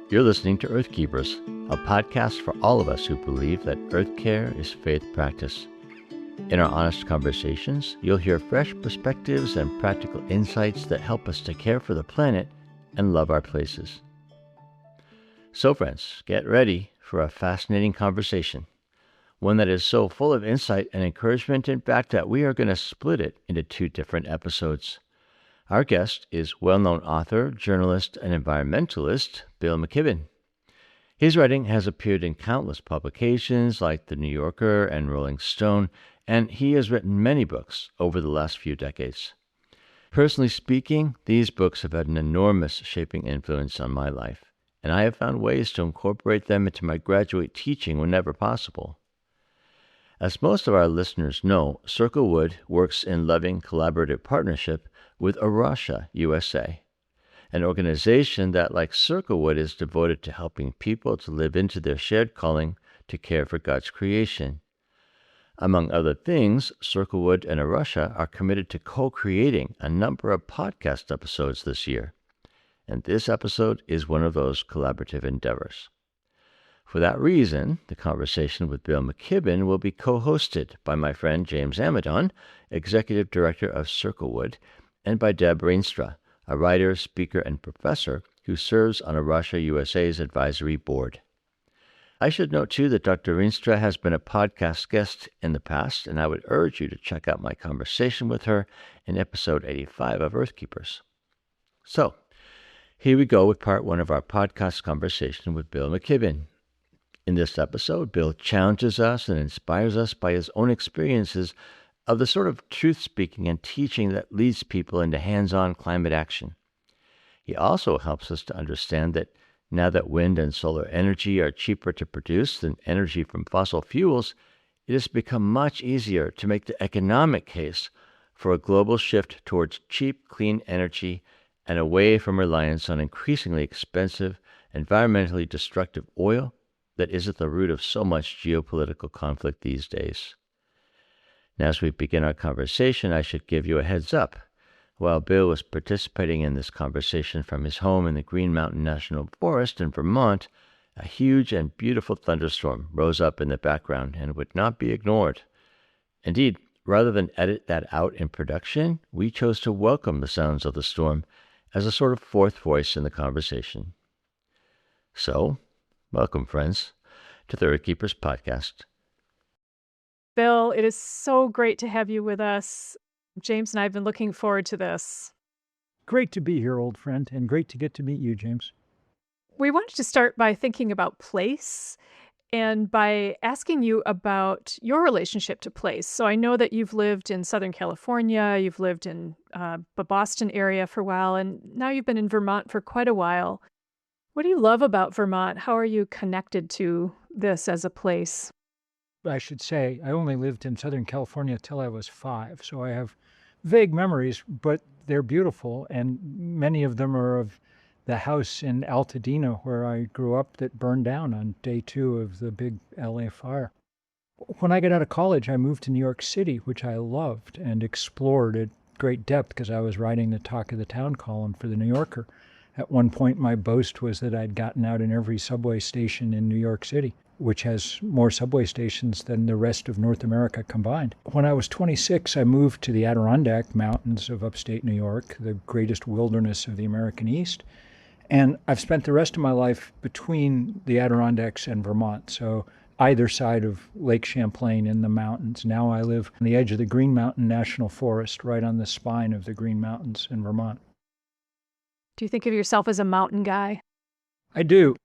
You're listening to Earth Keepers, a podcast for all of us who believe that Earth care is faith practice. In our honest conversations, you'll hear fresh perspectives and practical insights that help us to care for the planet and love our places. So friends, get ready for a fascinating conversation, one that is so full of insight and encouragement, in fact, that we are going to split it into 2 different episodes. Our guest is well-known author, journalist, and environmentalist Bill McKibben. His writing has appeared in countless publications like The New Yorker and Rolling Stone, and he has written many books over the last few decades. Personally speaking, these books have had an enormous shaping influence on my life, and I have found ways to incorporate them into my graduate teaching whenever possible. As most of our listeners know, Circlewood works in loving collaborative partnership with A Rocha USA, an organization that, like Circlewood, is devoted to helping people to live into their shared calling to care for God's creation. Among other things, Circlewood and A Rocha are committed to co-creating a number of podcast episodes this year, and this episode is one of those collaborative endeavors. For that reason, the conversation with Bill McKibben will be co-hosted by my friend James Amadon, Executive Director of Circlewood, and by Deb Rienstra, a writer, speaker, and professor who serves on A Rocha USA's advisory board. I should note, too, that Dr. Rienstra has been a podcast guest in the past, and I would urge you to check out my conversation with her in episode 85 of Earth Keepers. So, here we go with part 1 of our podcast conversation with Bill McKibben. In this episode, Bill challenges us and inspires us by his own experiences of the sort of truth-speaking and teaching that leads people into hands-on climate action. He also helps us to understand that now that wind and solar energy are cheaper to produce than energy from fossil fuels, it has become much easier to make the economic case for a global shift towards cheap, clean energy and away from reliance on increasingly expensive, environmentally destructive oil that is at the root of so much geopolitical conflict these days. Now, as we begin our conversation, I should give you a heads up. While Bill was participating in this conversation from his home in the Green Mountain National Forest in Vermont, a huge and beautiful thunderstorm rose up in the background and would not be ignored. Indeed, rather than edit that out in production, we chose to welcome the sounds of the storm as a sort of fourth voice in the conversation. So, welcome, friends, to the Earth Keepers podcast. Bill, it is so great to have you with us. James and I have been looking forward to this. Great to be here, old friend, and great to get to meet you, James. We wanted to start by thinking about place and by asking you about your relationship to place. So I know that you've lived in Southern California, you've lived in the Boston area for a while, and now you've been in Vermont for quite a while. What do you love about Vermont? How are you connected to this as a place? I should say I only lived in Southern California till I was 5, so I have vague memories, but they're beautiful, and many of them are of the house in Altadena where I grew up that burned down on day 2 of the big LA fire. When I got out of college, I moved to New York City, which I loved and explored at great depth because I was writing the Talk of the Town column for The New Yorker. At one point, my boast was that I'd gotten out in every subway station in New York City, which has more subway stations than the rest of North America combined. When I was 26, I moved to the Adirondack Mountains of upstate New York, the greatest wilderness of the American East. And I've spent the rest of my life between the Adirondacks and Vermont, so either side of Lake Champlain in the mountains. Now I live on the edge of the Green Mountain National Forest, right on the spine of the Green Mountains in Vermont. Do you think of yourself as a mountain guy? I do.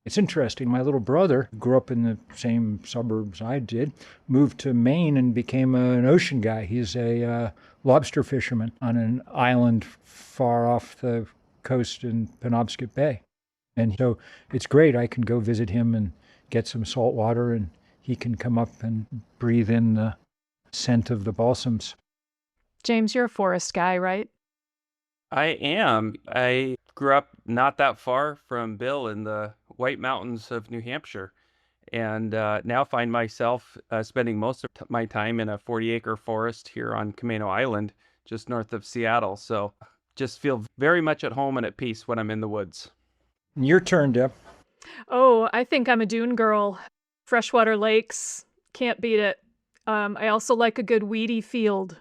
It's interesting. My little brother grew up in the same suburbs I did, moved to Maine and became an ocean guy. He's a lobster fisherman on an island far off the coast in Penobscot Bay. And so it's great. I can go visit him and get some salt water, and he can come up and breathe in the scent of the balsams. James, you're a forest guy, right? I am. I grew up not that far from Bill in the White Mountains of New Hampshire, and now find myself spending most of my time in a 40-acre forest here on Camano Island, just north of Seattle. So just feel very much at home and at peace when I'm in the woods. Your turn, Deb. Oh, I think I'm a dune girl. Freshwater lakes, can't beat it. I also like a good weedy field.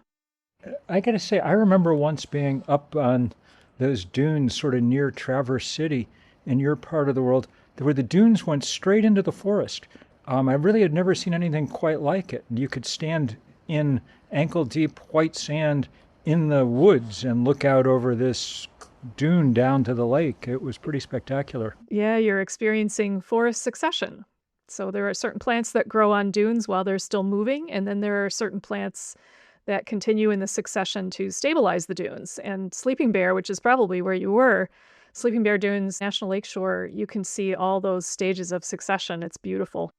I got to say, I remember once being up on those dunes sort of near Traverse City in your part of the world, where the dunes went straight into the forest. I really had never seen anything quite like it. You could stand in ankle-deep white sand in the woods and look out over this dune down to the lake. It was pretty spectacular. Yeah, you're experiencing forest succession. So there are certain plants that grow on dunes while they're still moving, and then there are certain plants that continue in the succession to stabilize the dunes. And Sleeping Bear, which is probably where you were, Sleeping Bear Dunes National Lakeshore, you can see all those stages of succession. It's beautiful.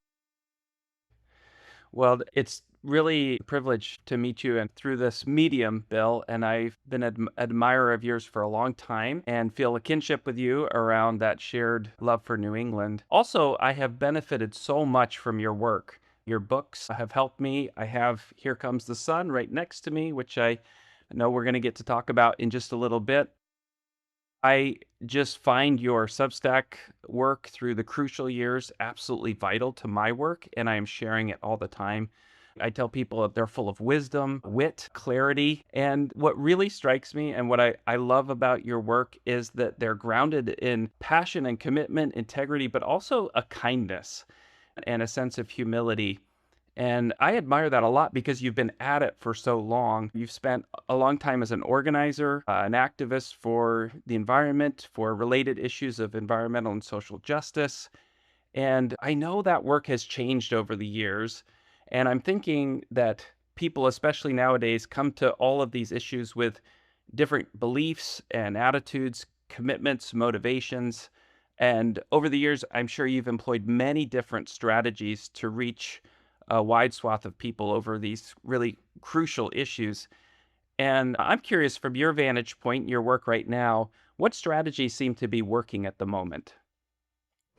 Well, it's really a privilege to meet you and through this medium, Bill. And I've been an admirer of yours for a long time and feel a kinship with you around that shared love for New England. Also, I have benefited so much from your work. Your books have helped me. I have Here Comes the Sun right next to me, which I know we're going to get to talk about in just a little bit. I just find your Substack work through the crucial years absolutely vital to my work, and I am sharing it all the time. I tell people that they're full of wisdom, wit, clarity, and what really strikes me and what I love about your work is that they're grounded in passion and commitment, integrity, but also a kindness and a sense of humility. And I admire that a lot because you've been at it for so long. You've spent a long time as an organizer, an activist for the environment, for related issues of environmental and social justice. And I know that work has changed over the years. And I'm thinking that people, especially nowadays, come to all of these issues with different beliefs and attitudes, commitments, motivations. And over the years, I'm sure you've employed many different strategies to reach a wide swath of people over these really crucial issues. And I'm curious, from your vantage point, your work right now, what strategies seem to be working at the moment?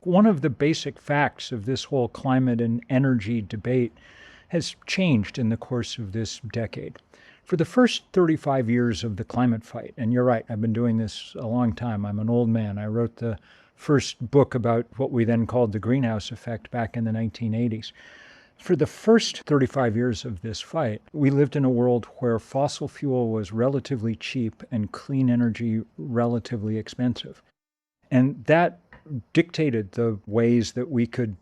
One of the basic facts of this whole climate and energy debate has changed in the course of this decade. For the first 35 years of the climate fight, and you're right, I've been doing this a long time. I'm an old man. I wrote the first book about what we then called the greenhouse effect back in the 1980s. For the first 35 years of this fight, we lived in a world where fossil fuel was relatively cheap and clean energy relatively expensive. And that dictated the ways that we could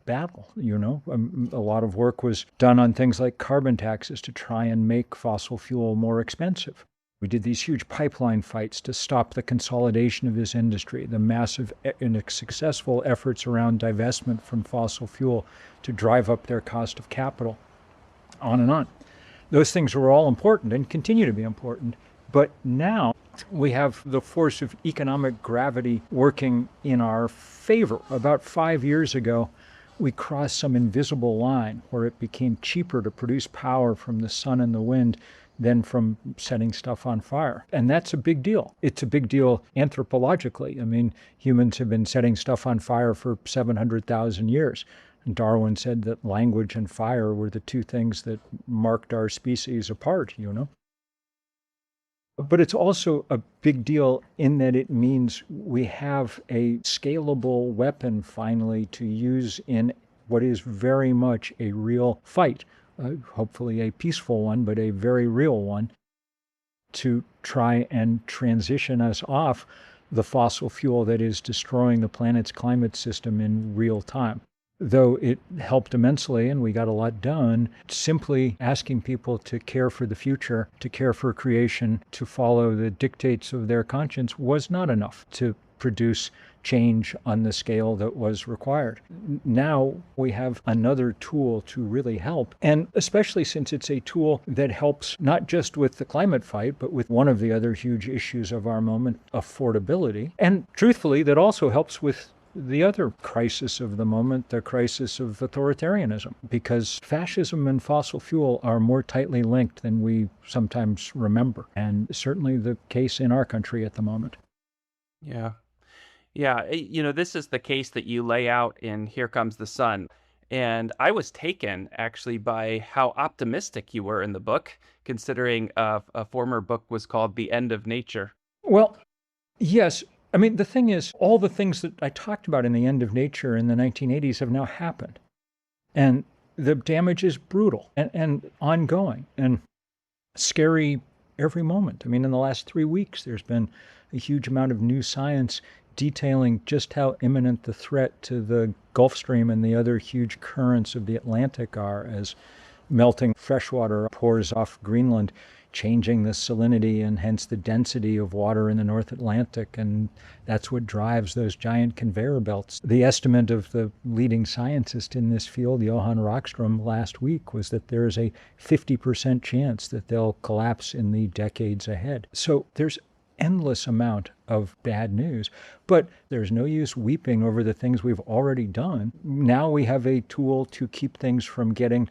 battle, A lot of work was done on things like carbon taxes to try and make fossil fuel more expensive. We did these huge pipeline fights to stop the consolidation of this industry, the massive and successful efforts around divestment from fossil fuel to drive up their cost of capital, on and on. Those things were all important and continue to be important. But now we have the force of economic gravity working in our favor. About 5 years ago, we crossed some invisible line where it became cheaper to produce power from the sun and the wind than from setting stuff on fire. And that's a big deal. It's a big deal anthropologically. I mean, humans have been setting stuff on fire for 700,000 years. And Darwin said that language and fire were the two things that marked our species apart, But it's also a big deal in that it means we have a scalable weapon finally to use in what is very much a real fight, hopefully a peaceful one, but a very real one, to try and transition us off the fossil fuel that is destroying the planet's climate system in real time. Though it helped immensely and we got a lot done, simply asking people to care for the future, to care for creation, to follow the dictates of their conscience was not enough to produce change on the scale that was required. Now we have another tool to really help, and especially since it's a tool that helps not just with the climate fight, but with one of the other huge issues of our moment, affordability, and truthfully, that also helps with the other crisis of the moment, the crisis of authoritarianism, because fascism and fossil fuel are more tightly linked than we sometimes remember, and certainly the case in our country at the moment. Yeah. Yeah. This is the case that you lay out in Here Comes the Sun. And I was taken actually by how optimistic you were in the book, considering a former book was called The End of Nature. Well, yes, I mean, the thing is, all the things that I talked about in The End of Nature in the 1980s have now happened. And the damage is brutal and ongoing and scary every moment. I mean, in the last 3 weeks, there's been a huge amount of new science detailing just how imminent the threat to the Gulf Stream and the other huge currents of the Atlantic are as melting freshwater pours off Greenland, changing the salinity and hence the density of water in the North Atlantic, and that's what drives those giant conveyor belts. The estimate of the leading scientist in this field, Johan Rockström, last week was that there is a 50% chance that they'll collapse in the decades ahead. So there's endless amount of bad news, but there's no use weeping over the things we've already done. Now we have a tool to keep things from getting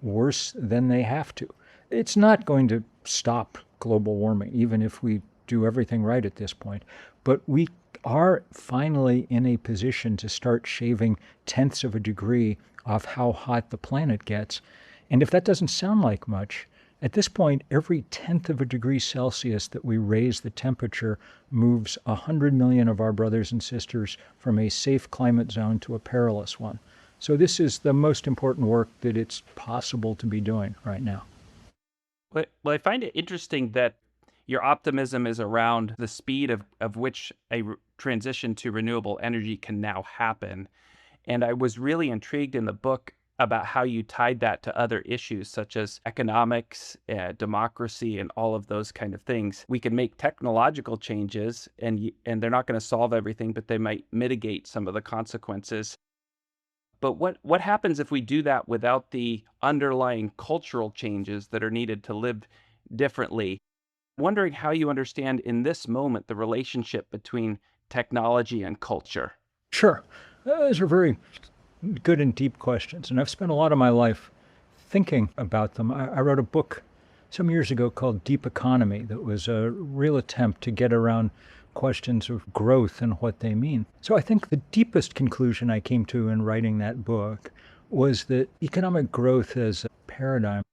worse than they have to. It's not going to stop global warming, even if we do everything right at this point. But we are finally in a position to start shaving tenths of a degree off how hot the planet gets. And if that doesn't sound like much, at this point, every tenth of a degree Celsius that we raise the temperature moves 100 million of our brothers and sisters from a safe climate zone to a perilous one. So this is the most important work that it's possible to be doing right now. Well, I find it interesting that your optimism is around the speed of which a transition to renewable energy can now happen. And I was really intrigued in the book about how you tied that to other issues such as economics, democracy, and all of those kind of things. We can make technological changes, and they're not going to solve everything, but they might mitigate some of the consequences. But what happens if we do that without the underlying cultural changes that are needed to live differently? Wondering how you understand in this moment the relationship between technology and culture. Sure. Those are very good and deep questions, and I've spent a lot of my life thinking about them. I wrote a book some years ago called Deep Economy that was a real attempt to get around questions of growth and what they mean. So I think the deepest conclusion I came to in writing that book was that economic growth as a paradigm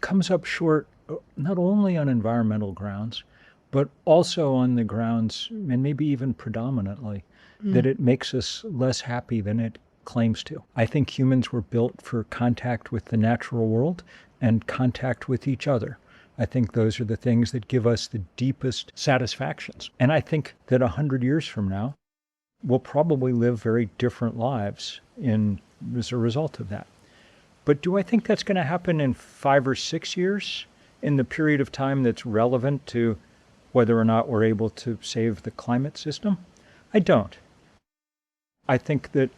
comes up short not only on environmental grounds, but also on the grounds, and maybe even predominantly, that it makes us less happy than it claims to. I think humans were built for contact with the natural world and contact with each other. I think those are the things that give us the deepest satisfactions. And I think that 100 years from now, we'll probably live very different lives as a result of that. But do I think that's going to happen in 5 or 6 years, in the period of time that's relevant to whether or not we're able to save the climate system? I don't. I think that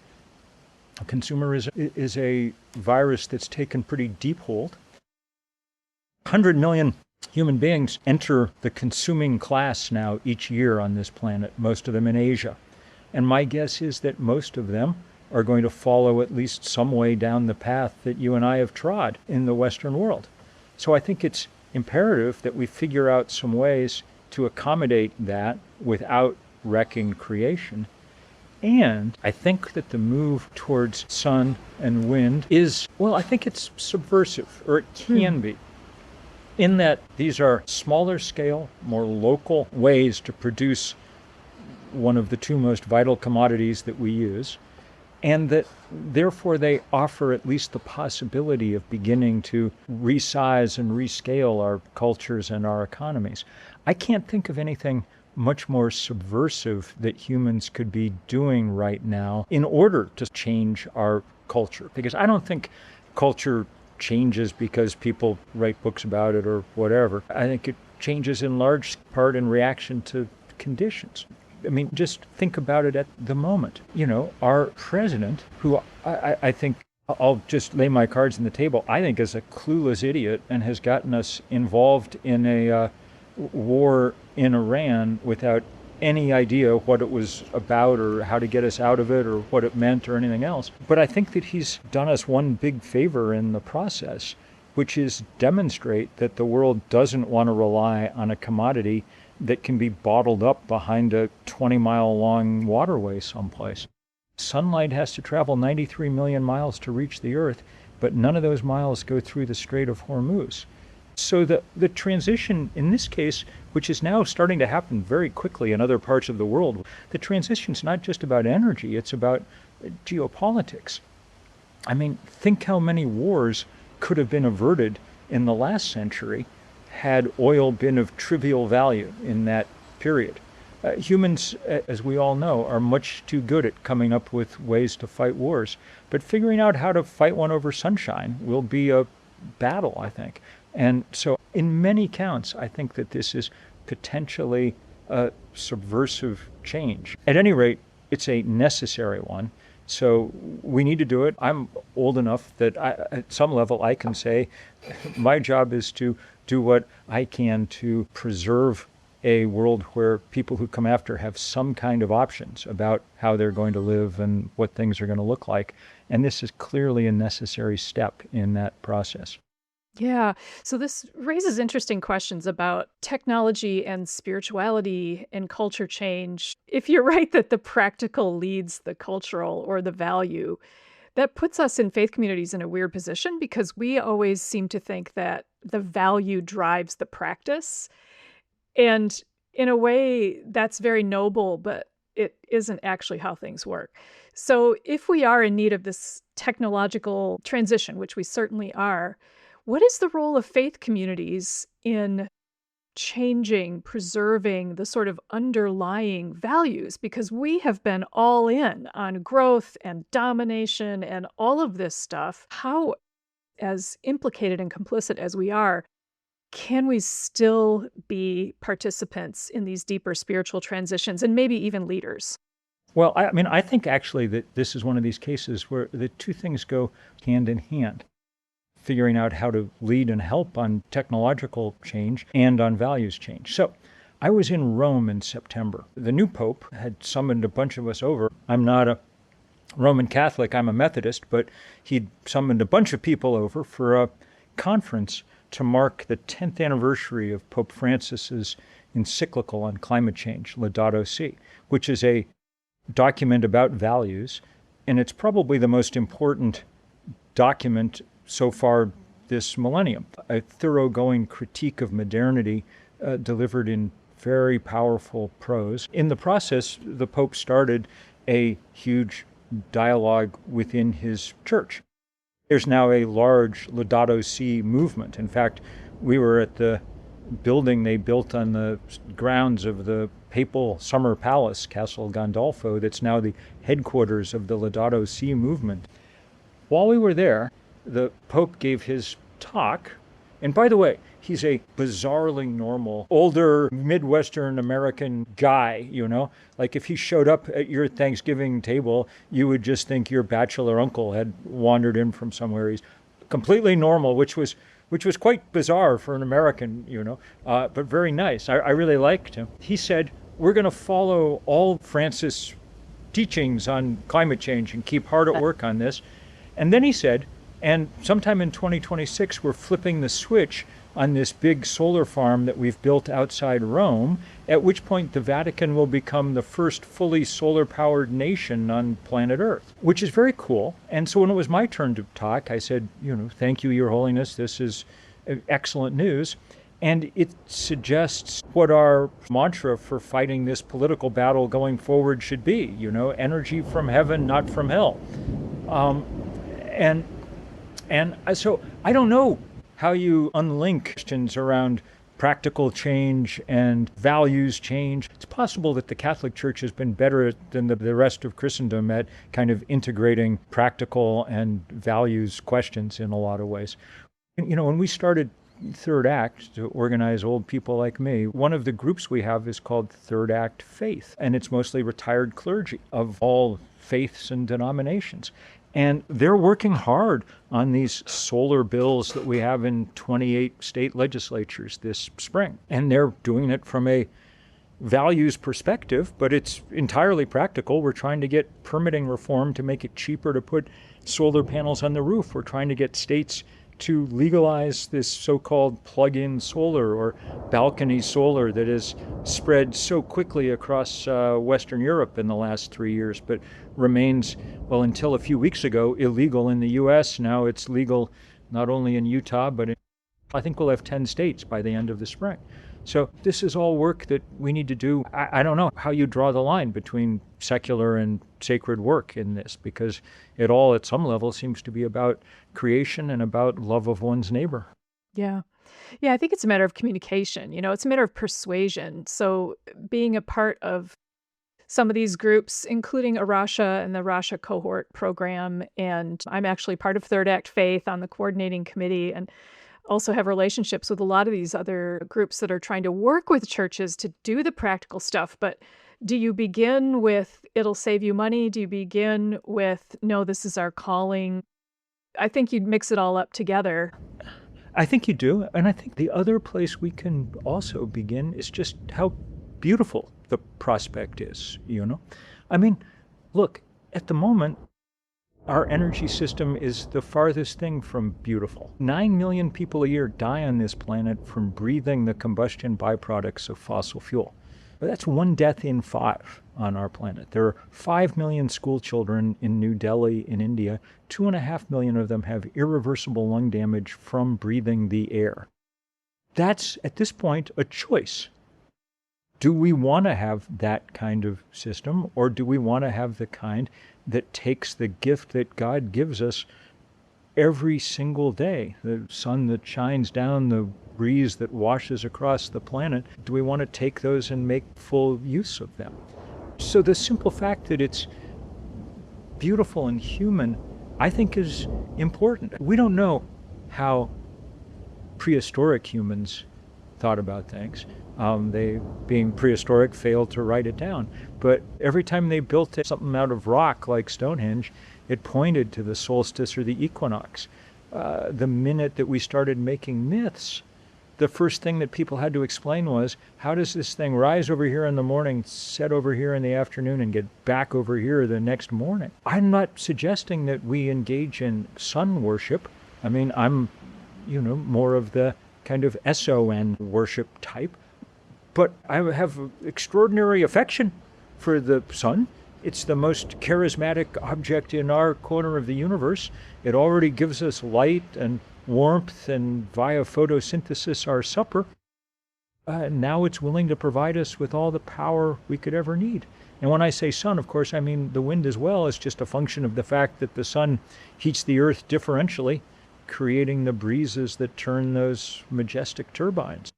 consumerism is a virus that's taken pretty deep hold. 100 million human beings enter the consuming class now each year on this planet, most of them in Asia. And my guess is that most of them are going to follow at least some way down the path that you and I have trod in the Western world. So I think it's imperative that we figure out some ways to accommodate that without wrecking creation. And I think that the move towards sun and wind is, well, I think it's subversive, or it can be, in that these are smaller scale, more local ways to produce one of the two most vital commodities that we use, and that therefore they offer at least the possibility of beginning to resize and rescale our cultures and our economies. I can't think of anything much more subversive that humans could be doing right now in order to change our culture. Because I don't think culture changes because people write books about it or whatever. I think it changes in large part in reaction to conditions. I mean, just think about it at the moment. You know, our president, who I think, I'll just lay my cards on the table, I think is a clueless idiot and has gotten us involved in a war in Iran without any idea what it was about or how to get us out of it or what it meant or anything else. But I think that he's done us one big favor in the process, which is demonstrate that the world doesn't want to rely on a commodity that can be bottled up behind a 20-mile-long waterway someplace. Sunlight has to travel 93 million miles to reach the Earth, but none of those miles go through the Strait of Hormuz. So the transition in this case, which is now starting to happen very quickly in other parts of the world, the transition's not just about energy, it's about geopolitics. I mean, think how many wars could have been averted in the last century had oil been of trivial value in that period. Humans, as we all know, are much too good at coming up with ways to fight wars, but figuring out how to fight one over sunshine will be a battle, I think. And so in many counts, I think that this is potentially a subversive change. At any rate, it's a necessary one. So we need to do it. I'm old enough that at some level I can say my job is to do what I can to preserve a world where people who come after have some kind of options about how they're going to live and what things are going to look like. And this is clearly a necessary step in that process. Yeah. So this raises interesting questions about technology and spirituality and culture change. If you're right that the practical leads the cultural or the value, that puts us in faith communities in a weird position because we always seem to think that the value drives the practice. And in a way, that's very noble, but it isn't actually how things work. So if we are in need of this technological transition, which we certainly are, what is the role of faith communities in changing, preserving the sort of underlying values? Because we have been all in on growth and domination and all of this stuff. How, as implicated and complicit as we are, can we still be participants in these deeper spiritual transitions and maybe even leaders? Well, I mean, I think actually that this is one of these cases where the two things go hand in hand. Figuring out how to lead and help on technological change and on values change. So I was in Rome in September. The new Pope had summoned a bunch of us over. I'm not a Roman Catholic, I'm a Methodist, but he'd summoned a bunch of people over for a conference to mark the 10th anniversary of Pope Francis's encyclical on climate change, Laudato Si, which is a document about values, and it's probably the most important document so far this millennium. A thoroughgoing critique of modernity delivered in very powerful prose. In the process, the Pope started a huge dialogue within his church. There's now a large Laudato Si movement. In fact, we were at the building they built on the grounds of the papal summer palace, Castle Gandolfo, that's now the headquarters of the Laudato Si movement. While we were there, the Pope gave his talk, and by the way, he's a bizarrely normal, older, Midwestern American guy, you know? Like if he showed up at your Thanksgiving table, you would just think your bachelor uncle had wandered in from somewhere. He's completely normal, which was quite bizarre for an American, you know, but very nice. I really liked him. He said, we're going to follow all Francis' teachings on climate change and keep hard at work on this. And then he said, and sometime in 2026, we're flipping the switch on this big solar farm that we've built outside Rome, at which point the Vatican will become the first fully solar-powered nation on planet Earth, which is very cool. And so when it was my turn to talk, I said, you know, thank you, Your Holiness, this is excellent news. And it suggests what our mantra for fighting this political battle going forward should be, you know, energy from heaven, not from hell. And so I don't know how you unlink questions around practical change and values change. It's possible that the Catholic Church has been better than the rest of Christendom at kind of integrating practical and values questions in a lot of ways. You know, when we started Third Act to organize old people like me, one of the groups we have is called Third Act Faith, and it's mostly retired clergy of all faiths and denominations. And they're working hard on these solar bills that we have in 28 state legislatures this spring. And they're doing it from a values perspective, but it's entirely practical. We're trying to get permitting reform to make it cheaper to put solar panels on the roof. We're trying to get states to legalize this so-called plug-in solar or balcony solar that has spread so quickly across Western Europe in the last 3 years, but remains, well, until a few weeks ago, illegal in the U.S. Now it's legal not only in Utah, but I think we'll have 10 states by the end of the spring. So this is all work that we need to do. I don't know how you draw the line between secular and sacred work in this, because it all at some level seems to be about creation and about love of one's neighbor. Yeah. Yeah, I think it's a matter of communication. It's a matter of persuasion. So being a part of some of these groups, including A Rocha and the Rocha cohort program, and I'm actually part of Third Act Faith on the coordinating committee, and also have relationships with a lot of these other groups that are trying to work with churches to do the practical stuff. But do you begin with, it'll save you money? Do you begin with, no, this is our calling? I think you'd mix it all up together. I think you do. And I think the other place we can also begin is just how beautiful the prospect is, I mean, look, at the moment, our energy system is the farthest thing from beautiful. 9 million people a year die on this planet from breathing the combustion byproducts of fossil fuel. But that's 1 death in 5 on our planet. There are 5 million school children in New Delhi in India. 2.5 million of them have irreversible lung damage from breathing the air. That's, at this point, a choice. Do we want to have that kind of system, or do we want to have the kind that takes the gift that God gives us every single day, the sun that shines down, the breeze that washes across the planet? Do we want to take those and make full use of them? So the simple fact that it's beautiful and human, I think, is important. We don't know how prehistoric humans thought about things. They, being prehistoric, failed to write it down. But every time they built something out of rock like Stonehenge, it pointed to the solstice or the equinox. The minute that we started making myths, the first thing that people had to explain was, how does this thing rise over here in the morning, set over here in the afternoon, and get back over here the next morning? I'm not suggesting that we engage in sun worship. I mean, I'm, more of the kind of SON worship type. But I have extraordinary affection for the sun. It's the most charismatic object in our corner of the universe. It already gives us light and warmth, and via photosynthesis our supper. Now it's willing to provide us with all the power we could ever need. And when I say sun, of course, I mean the wind as well. It's just a function of the fact that the sun heats the earth differentially, creating the breezes that turn those majestic turbines.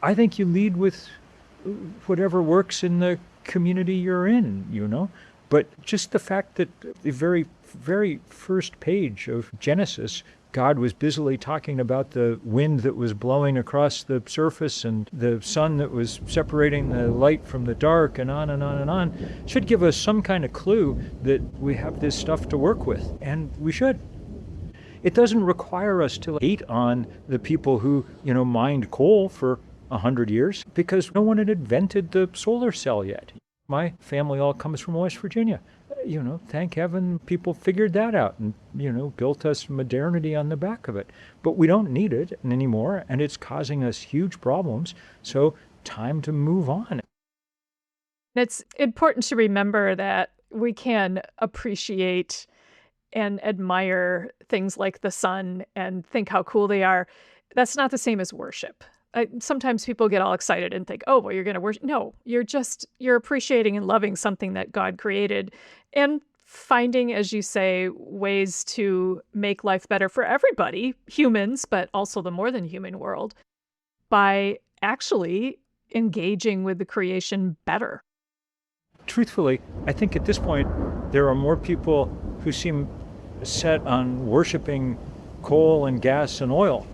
I think you lead with whatever works in the community you're in, But just the fact that the very, very first page of Genesis, God was busily talking about the wind that was blowing across the surface and the sun that was separating the light from the dark, and on and on and on, should give us some kind of clue that we have this stuff to work with, and we should. It doesn't require us to hate on the people who, mined coal for 100 years, because no one had invented the solar cell yet. My family all comes from West Virginia. Thank heaven people figured that out and, built us modernity on the back of it. But we don't need it anymore, and it's causing us huge problems. So time to move on. It's important to remember that we can appreciate and admire things like the sun and think how cool they are. That's not the same as worship. Sometimes people get all excited and think, oh, well, you're going to worship. No, you're appreciating and loving something that God created, and finding, as you say, ways to make life better for everybody, humans, but also the more than human world, by actually engaging with the creation better. Truthfully, I think at this point, there are more people who seem set on worshiping coal and gas and oil.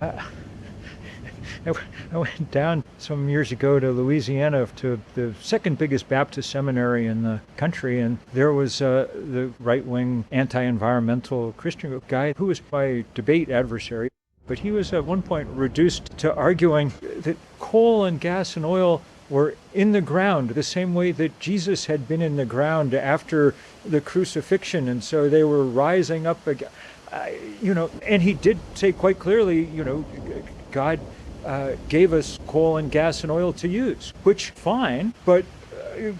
I went down some years ago to Louisiana, to the second biggest Baptist seminary in the country, and there was the right-wing anti-environmental Christian guy who was my debate adversary, but he was at one point reduced to arguing that coal and gas and oil were in the ground the same way that Jesus had been in the ground after the crucifixion, and so they were rising up again. And he did say quite clearly, God gave us coal and gas and oil to use, which fine, but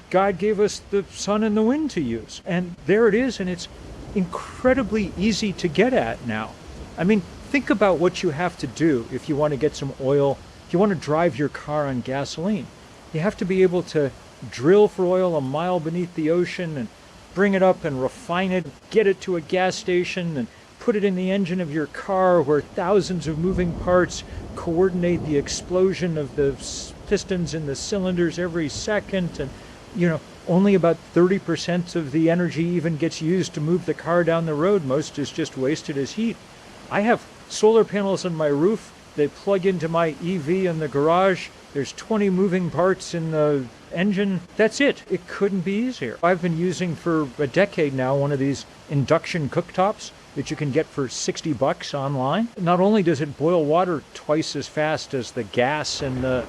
God gave us the sun and the wind to use. And there it is, and it's incredibly easy to get at now. I mean, Think about what you have to do if you want to get some oil, if you want to drive your car on gasoline. You have to be able to drill for oil a mile beneath the ocean and bring it up and refine it, get it to a gas station and put it in the engine of your car where thousands of moving parts coordinate the explosion of the pistons in the cylinders every second. And, only about 30% of the energy even gets used to move the car down the road. Most is just wasted as heat. I have solar panels on my roof. They plug into my EV in the garage. There's 20 moving parts in the engine. That's it. It couldn't be easier. I've been using for a decade now one of these induction cooktops that you can get for $60 online. Not only does it boil water twice as fast as the gas in the...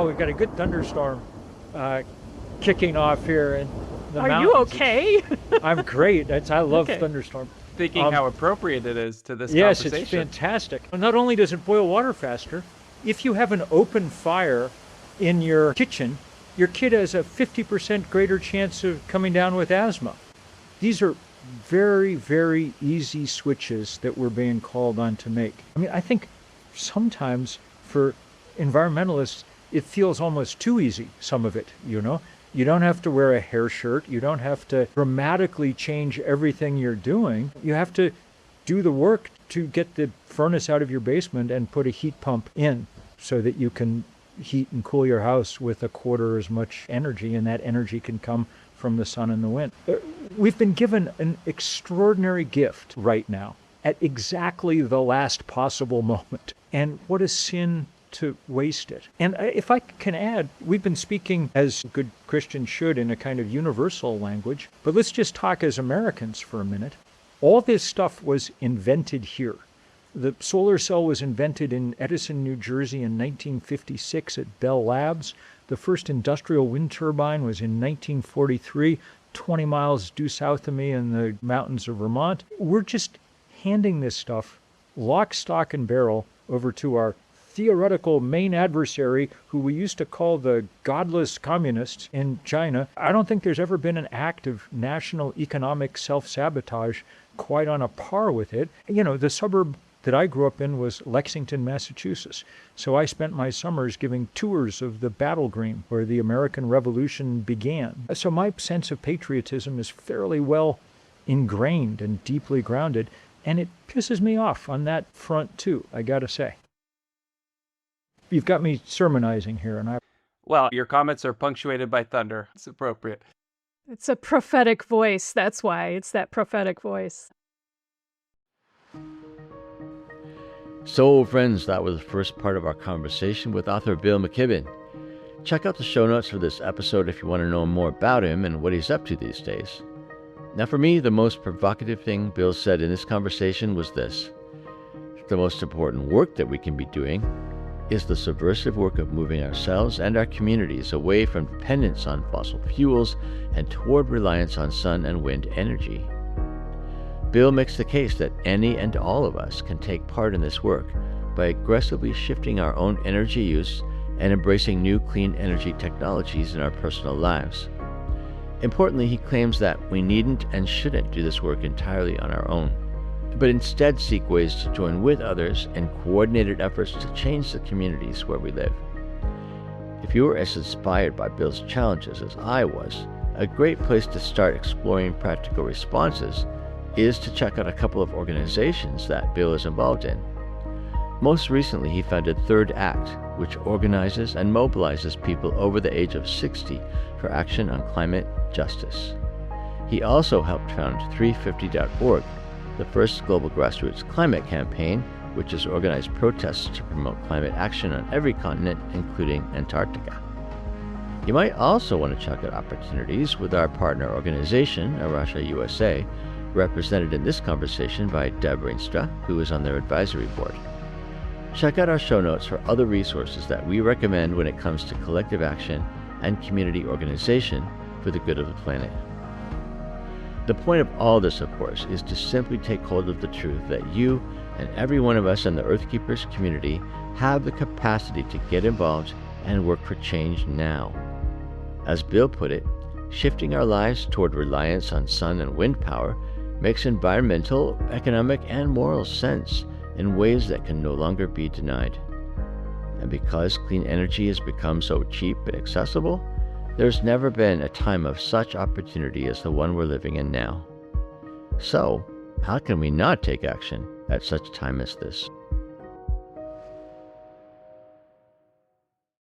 we've got a good thunderstorm kicking off here in the Are mountains. you okay? I'm great. I love Okay. thunderstorm. Thinking how appropriate it is to this Yes, conversation. it's fantastic. Not only does it boil water faster, if you have an open fire in your kitchen, your kid has a 50% greater chance of coming down with asthma. These are very, very easy switches that we're being called on to make. I think sometimes for environmentalists, it feels almost too easy, some of it, You don't have to wear a hair shirt. You don't have to dramatically change everything you're doing. You have to do the work to get the furnace out of your basement and put a heat pump in so that you can heat and cool your house with a quarter as much energy, and that energy can come from the sun and the wind. We've been given an extraordinary gift right now at exactly the last possible moment. And what a sin to waste it. And if I can add, we've been speaking as good Christians should in a kind of universal language, but let's just talk as Americans for a minute. All this stuff was invented here. The solar cell was invented in Edison, New Jersey in 1956 at Bell Labs. The first industrial wind turbine was in 1943, 20 miles due south of me in the mountains of Vermont. We're just handing this stuff lock, stock, and barrel over to our theoretical main adversary, who we used to call the godless communists in China. I don't think there's ever been an act of national economic self-sabotage quite on a par with it. The suburb that I grew up in was Lexington, Massachusetts. So I spent my summers giving tours of the battle green where the American Revolution began. So my sense of patriotism is fairly well ingrained and deeply grounded, and it pisses me off on that front too, I gotta say. You've got me sermonizing here, and Well, your comments are punctuated by thunder. It's appropriate. It's a prophetic voice. That's why. It's that prophetic voice. So, friends, that was the first part of our conversation with author Bill McKibben. Check out the show notes for this episode if you want to know more about him and what he's up to these days. Now, for me, the most provocative thing Bill said in this conversation was this: the most important work that we can be doing is the subversive work of moving ourselves and our communities away from dependence on fossil fuels and toward reliance on sun and wind energy. Bill makes the case that any and all of us can take part in this work by aggressively shifting our own energy use and embracing new clean energy technologies in our personal lives. Importantly, he claims that we needn't and shouldn't do this work entirely on our own, but instead seek ways to join with others in coordinated efforts to change the communities where we live. If you were as inspired by Bill's challenges as I was, a great place to start exploring practical responses is to check out a couple of organizations that Bill is involved in. Most recently, he founded Third Act, which organizes and mobilizes people over the age of 60 for action on climate justice. He also helped found 350.org, the first global grassroots climate campaign, which has organized protests to promote climate action on every continent, including Antarctica. You might also want to check out opportunities with our partner organization, A Rocha USA, represented in this conversation by Deb Rienstra, who is on their advisory board. Check out our show notes for other resources that we recommend when it comes to collective action and community organization for the good of the planet. The point of all this, of course, is to simply take hold of the truth that you and every one of us in the Earthkeepers community have the capacity to get involved and work for change now. As Bill put it, shifting our lives toward reliance on sun and wind power makes environmental, economic, and moral sense in ways that can no longer be denied. And because clean energy has become so cheap and accessible, there's never been a time of such opportunity as the one we're living in now. So, how can we not take action at such a time as this?